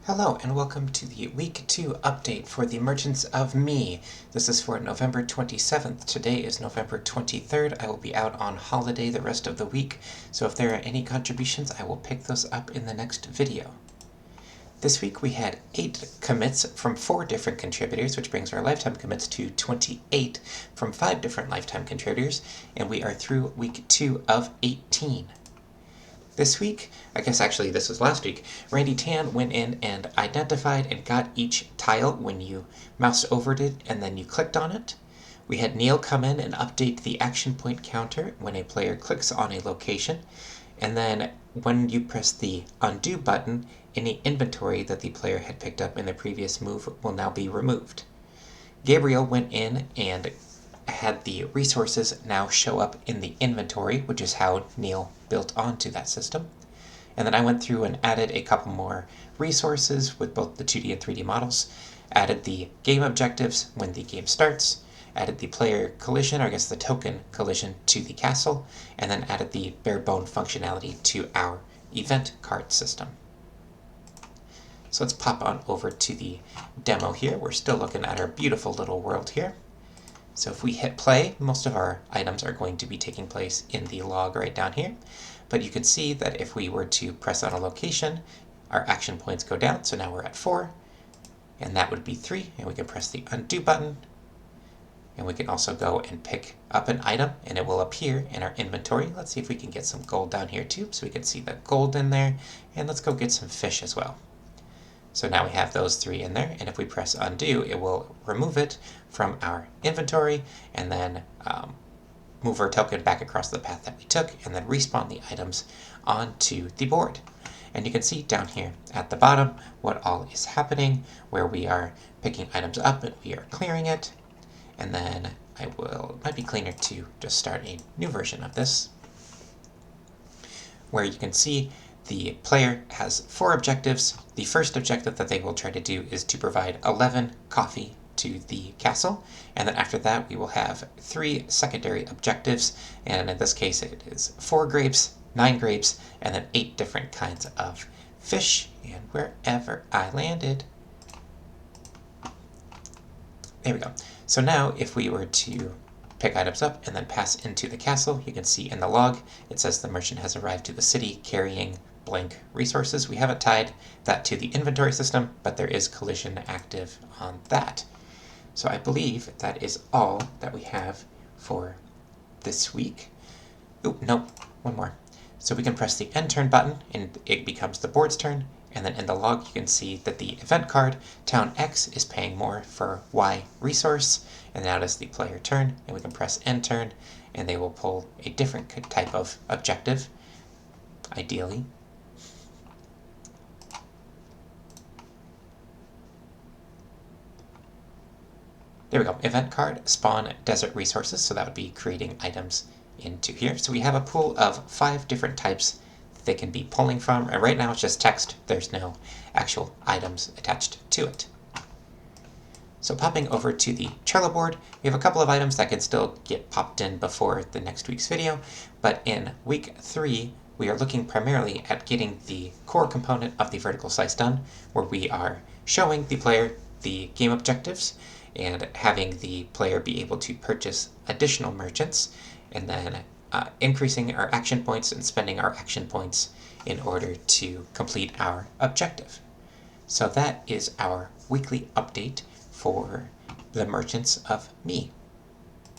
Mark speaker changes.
Speaker 1: Hello and welcome to the Week 2 update for the Merchants of Me. This is for November 27th. Today is November 23rd. I will be out on holiday the rest of the week, so if there are any contributions, I will pick those up in the next video. This week we had 8 commits from 4 different contributors, which brings our lifetime commits to 28 from 5 different lifetime contributors, and we are through Week 2 of 18. This week, I guess actually this was last week, Randy Tan went in and identified and got each tile when you moused over it and then you clicked on it. We had Neil come in and update the action point counter when a player clicks on a location, and then when you press the undo button, any inventory that the player had picked up in the previous move will now be removed. Gabriel went in and had the resources now show up in the inventory, which is how Neil built onto that system. And then I went through and added a couple more resources with both the 2D and 3D models, added the game objectives when the game starts, added the player collision, or I guess the token collision, to the castle, and then added the bare bone functionality to our event card system. So let's pop on over to the demo here. We're still looking at our beautiful little world here. So if we hit play, most of our items are going to be taking place in the log right down here. But you can see that if we were to press on a location, our action points go down. So now we're at 4, and that would be 3. And we can press the undo button. And we can also go and pick up an item, and it will appear in our inventory. Let's see if we can get some gold down here too, so we can see the gold in there. And let's go get some fish as well. So now we have those 3 in there, and if we press undo, it will remove it from our inventory, and then move our token back across the path that we took, and then respawn the items onto the board. And you can see down here at the bottom what all is happening, where we are picking items up and we are clearing it. And then it might be cleaner to just start a new version of this, where you can see the player has 4 objectives. The first objective that they will try to do is to provide 11 coffee to the castle, and then after that we will have 3 secondary objectives, and in this case it is 4 grapes, 9 grapes, and then 8 different kinds of fish. And wherever I landed, there we go. So now if we were to pick items up and then pass into the castle, you can see in the log it says the merchant has arrived to the city carrying blank resources. We haven't tied that to the inventory system, but there is collision active on that. So I believe that is all that we have for this week. Oh, nope, one more. So we can press the end turn button and it becomes the board's turn, and then in the log you can see that the event card, Town X, is paying more for Y resource, and now it is the player turn, and we can press end turn and they will pull a different type of objective, ideally. There we go, event card, spawn desert resources, so that would be creating items into here. So we have a pool of 5 different types that they can be pulling from, and right now it's just text, there's no actual items attached to it. So popping over to the Trello board, we have a couple of items that can still get popped in before the next week's video, but in week 3, we are looking primarily at getting the core component of the vertical slice done, where we are showing the player the game objectives, and having the player be able to purchase additional merchants, and then increasing our action points and spending our action points in order to complete our objective. So that is our weekly update for the Merchants of Me.